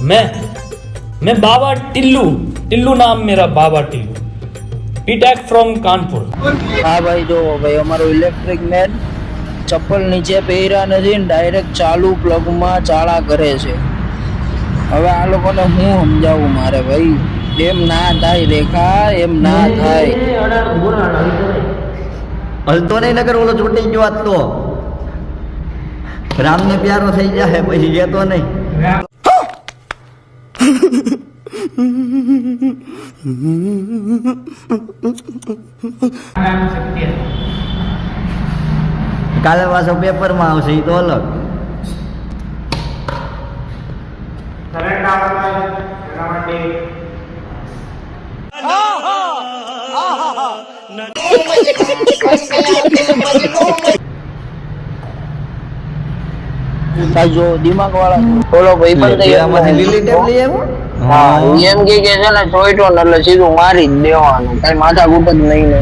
मैं बाबा टिल्लू नाम मेरा बाबा टिल्लू पीटेक फ्रॉम कानपुर। हाँ भाई जो भाई અમારો ઇલેક્ટ્રિક મેન ચપ્પલ નીચે પહેર્યા નથી ને ડાયરેક્ટ ચાલુ પ્લગમાં ચાળા કરે છે। હવે આ લોકોને હું સમજાવું મારે ભાઈ, એમ ના થાય રેખા, એમ ના થાય। હલતો નહીં નગર ઓલો છૂટી ગયો આજ તો રામને પ્યારો થઈ જાય પછી જતો નહીં। કાલે પાછો પેપરમાં આવશે એ તો અલગ। જો દિમાગ વાળા ઓલો ભાઈ બંધ આમાંથી લીલી ટેપ લઈ આવ્યો। હા એમ કે છે ને ચોઈટો ને એટલે સીધું મારી જ દેવાનું, કઈ માથા કૂટ જ નહીં ને।